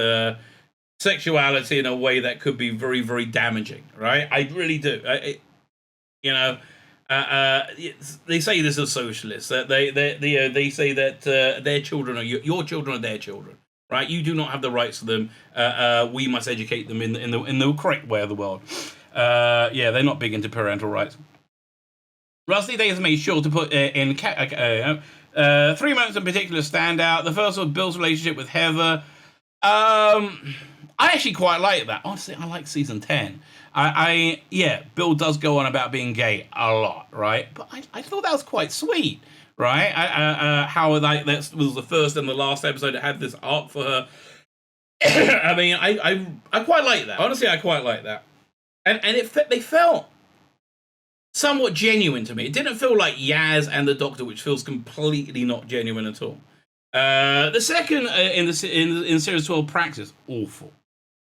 sexuality in a way that could be very, very damaging, right? I really do. They say this is socialists. They say that their children are your children are their children, right? You do not have the rights to them. We must educate them in the correct way of the world. They're not big into parental rights. Rusty Days made sure to put in 3 moments in particular stand out. The first was Bill's relationship with Heather. I actually quite like that. Honestly, I like season 10. Yeah, Bill does go on about being gay a lot, right? But I thought that was quite sweet, right? How like that was the first and the last episode that had this arc for her. I mean, I quite like that. Honestly, I quite like that. And they felt somewhat genuine to me. It didn't feel like Yaz and the Doctor, which feels completely not genuine at all. The second in series 12, Praxis, awful.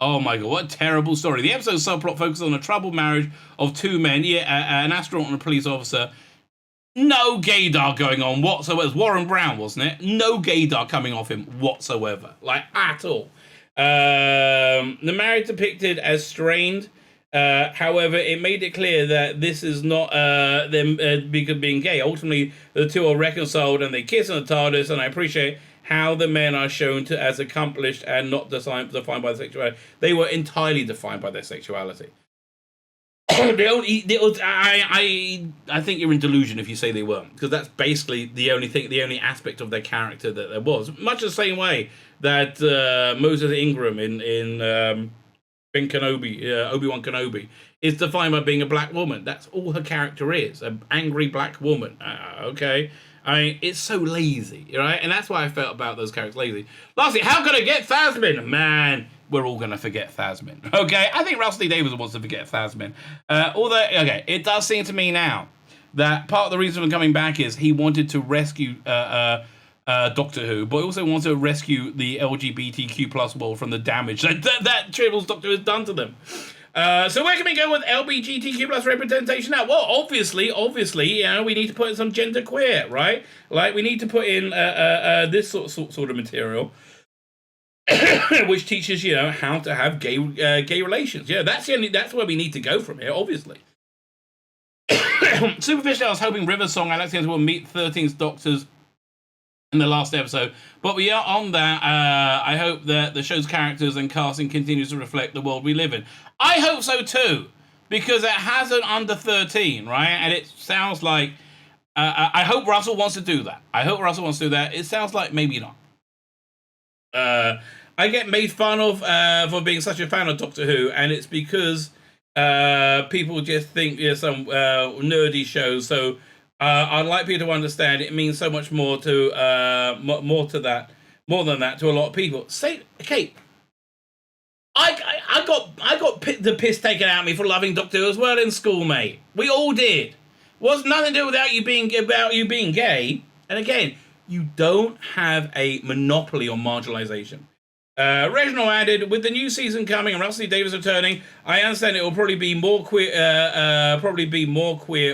Oh my god, what a terrible story. The episode subplot focuses on a troubled marriage of two men, an astronaut and a police officer. No gaydar going on whatsoever. It was Warren Brown, wasn't it? No gaydar coming off him whatsoever. Like, at all. The marriage depicted as strained. However, it made it clear that this is not them being gay. Ultimately, the two are reconciled and they kiss in the TARDIS, and I appreciate how the men are shown to as accomplished and not defined by their sexuality. They were entirely defined by their sexuality. I think you're in delusion if you say they weren't, because that's basically the only aspect of their character that there was. Much the same way that Moses Ingram in Obi-Wan Kenobi is defined by being a black woman. That's all her character is, an angry black woman. Okay. I mean, it's so lazy, right? And that's why I felt about those characters lazy. Lastly, how could I get Thasmin? Man, we're all going to forget Thasmin, okay? I think Russell T. Davies wants to forget Thasmin. Although, okay, it does seem to me now that part of the reason for coming back is he wanted to rescue Doctor Who, but he also wanted to rescue the LGBTQ plus world from the damage that Tribbles Doctor has done to them. So where can we go with LGBTQ plus representation now? Well, obviously, you know, we need to put in some gender queer, right? Like, we need to put in this sort of material, which teaches, you know, how to have gay relations. Yeah, that's where we need to go from here, obviously. Superficially, I was hoping River's song Alexander will meet 13th Doctors in the last episode, but we are on that. I hope that the show's characters and casting continues to reflect the world we live in. I hope so too, because it has an under 13, right? And it sounds like I hope Russell wants to do that. It sounds like maybe not. I get made fun of for being such a fan of Doctor Who, and it's because people just think some nerdy shows. So I'd like people to understand it means so much more to more than that to a lot of people. Okay, I got the piss taken out of me for loving Doctor Who as well in school, mate. We all did. Was nothing to do with you being gay. And again, you don't have a monopoly on marginalization. Reginald added, with the new season coming and Russell T. Davies returning, I understand it will probably be more queer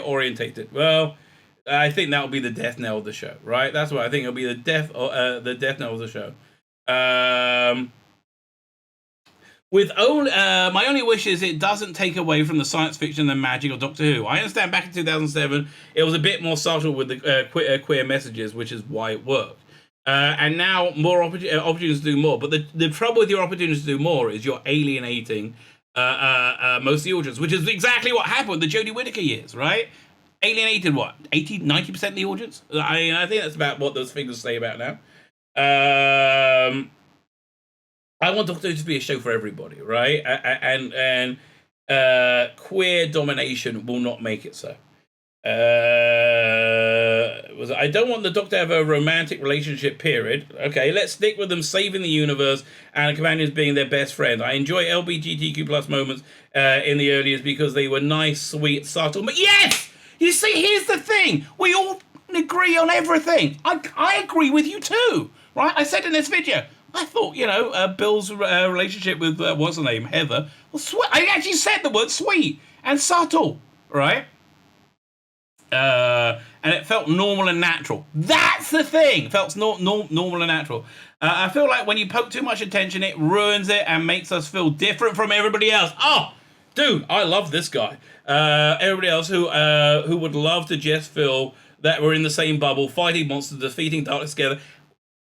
orientated. Well, I think that will be the death knell of the show, right? That's what I think. It'll be the death knell of the show. My only wish is it doesn't take away from the science fiction and magic of Doctor Who. I understand back in 2007 it was a bit more subtle with the queer messages, which is why it worked. And now more opportunities to do more. But the trouble with your opportunities to do more is you're alienating most of the audience, which is exactly what happened with the Jodie Whittaker years, right? Alienated what? 80, 90% of the audience? I think that's about what those figures say about now. I want Doctor Who to be a show for everybody, right? And queer domination will not make it so. I don't want the Doctor to have a romantic relationship, period. Okay, let's stick with them saving the universe and companions being their best friend. I enjoy LGBTQ plus moments in the early years because they were nice, sweet, subtle. But yes! You see, here's the thing. We all agree on everything. I agree with you too, right? I said in this video, I thought, Bill's relationship with, what's her name, Heather, was sweet. I actually said the word sweet and subtle, right? And it felt normal and natural. That's the thing. It felt normal and natural. I feel like when you poke too much attention, it ruins it and makes us feel different from everybody else. Oh, dude, I love this guy. Everybody else who would love to just feel that we're in the same bubble, fighting monsters, defeating darkness together.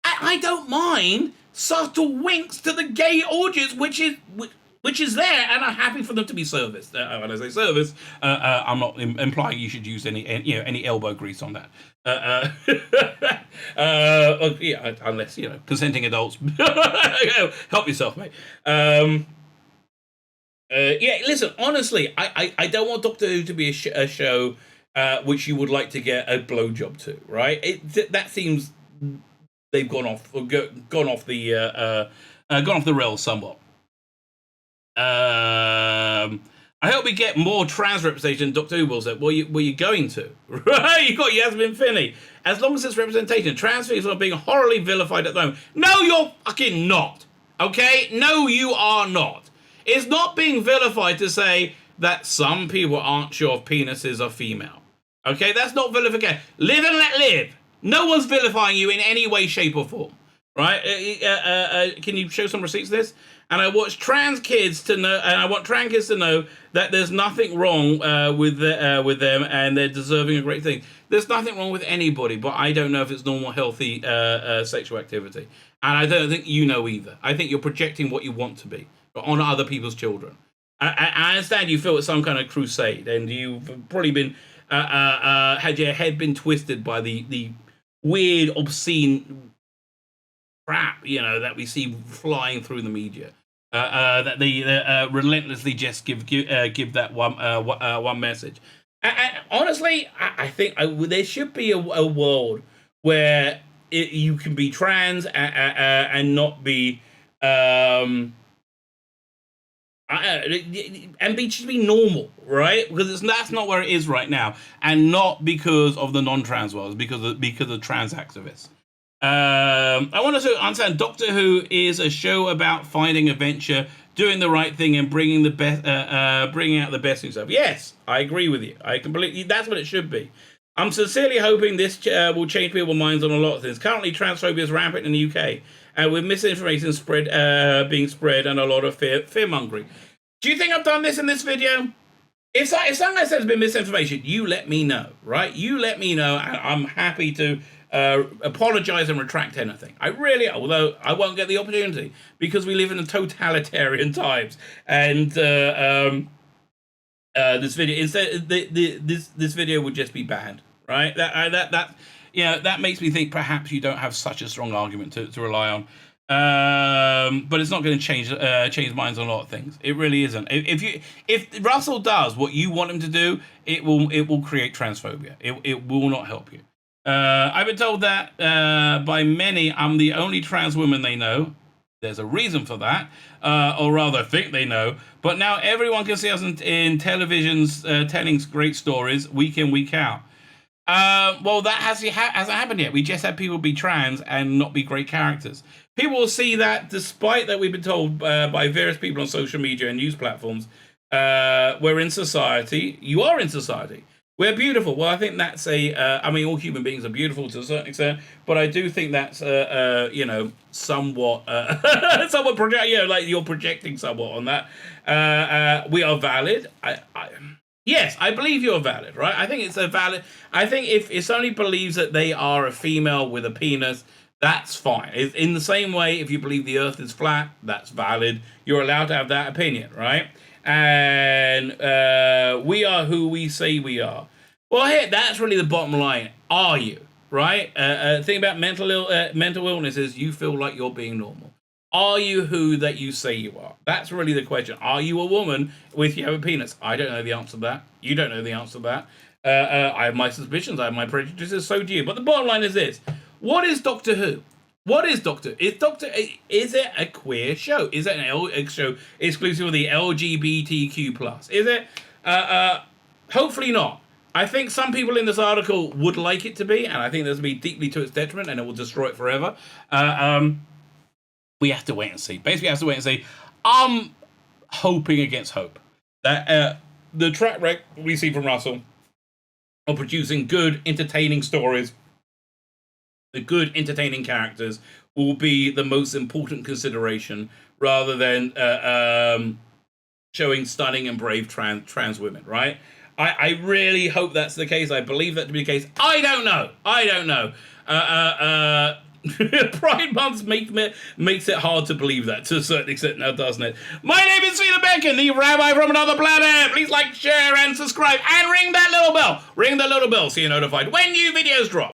I don't mind subtle winks to the gay audience, which which is there, and I'm happy for them to be serviced. When I say service, I'm not implying you should use any elbow grease on that. Yeah, unless consenting adults. Help yourself, mate. Yeah, listen. Honestly, I don't want Doctor Who to be a show which you would like to get a blowjob to, right? That seems they've gone off the rails somewhat. I hope we get more trans representation. Doctor Who will say, where you going to? Right? You got Yasmin Finney. As long as it's representation, trans people are being horribly vilified at the moment. No, you're fucking not. Okay? No, you are not. It's not being vilified to say that some people aren't sure if penises are female. Okay? That's not vilification. Live and let live. No one's vilifying you in any way, shape, or form. Right? Can you show some receipts of this? And I want trans kids to know that there's nothing wrong with them, and they're deserving of great things. There's nothing wrong with anybody, but I don't know if it's normal, healthy sexual activity. And I don't think you know either. I think you're projecting what you want to be, but on other people's children. I understand you feel it's some kind of crusade, and you've probably been had your head been twisted by the weird, obscene crap that we see flying through the media. That they relentlessly just give that one message. And honestly, I think there should be a world where you can be trans and not be and just be normal, right? Because that's not where it is right now, and not because of the non-trans world, because of trans activists. I want to understand Doctor Who is a show about finding adventure, doing the right thing, and bringing out the best in yourself. Yes, I agree with you. I completely. That's what it should be. I'm sincerely hoping this will change people's minds on a lot of things. Currently, transphobia is rampant in the UK, and with misinformation being spread, and a lot of fear-mongering. Do you think I've done this in this video? If something I said has been misinformation, you let me know, right? You let me know, and I'm happy to apologize and retract anything. Although I won't get the opportunity because we live in totalitarian times, and this video would just be banned, right? That makes me think perhaps you don't have such a strong argument to rely on. But it's not going to change minds on a lot of things. It really isn't. If Russell does what you want him to do, it will create transphobia. It will not help you. I've been told that by many I'm the only trans woman they know. There's a reason for that, or rather think they know. But now everyone can see us in televisions telling great stories week in, week out. Well, that hasn't happened yet. We just had people be trans and not be great characters. People will see that despite that we've been told by various people on social media and news platforms, we're in society. You are in society. We're beautiful. Well, I think that's all human beings are beautiful to a certain extent, but I do think that's, somewhat, like you're projecting somewhat on that. We are valid. Yes, I believe you're valid, right? I think it's valid. I think if somebody believes that they are a female with a penis, that's fine. In the same way, if you believe the earth is flat, that's valid. You're allowed to have that opinion, right? And we are who we say we are. Well, hey, that's really the bottom line. Are you, right? Thing about mental illness is you feel like you're being normal. Are you who that you say you are? That's really the question. Are you a woman with you have a penis? I don't know the answer to that. You don't know the answer to that. I have my suspicions. I have my prejudices. So do you. But the bottom line is this. What is Doctor Who? What is Doctor? Is it a queer show? Is it a show exclusive of the LGBTQ+? Is it? Hopefully not. I think some people in this article would like it to be, and I think this will be deeply to its detriment, and it will destroy it forever. We have to wait and see. Basically, we have to wait and see. I'm hoping against hope that the track record we see from Russell of producing good, entertaining stories, the good, entertaining characters will be the most important consideration rather than showing stunning and brave trans women, right? I really hope that's the case. I believe that to be the case. I don't know. Pride Month makes it hard to believe that to a certain extent now, doesn't it? My name is Tzvi Lebetkin, the rabbi from another planet. Please like, share, and subscribe, and ring that little bell. Ring that little bell so you're notified when new videos drop.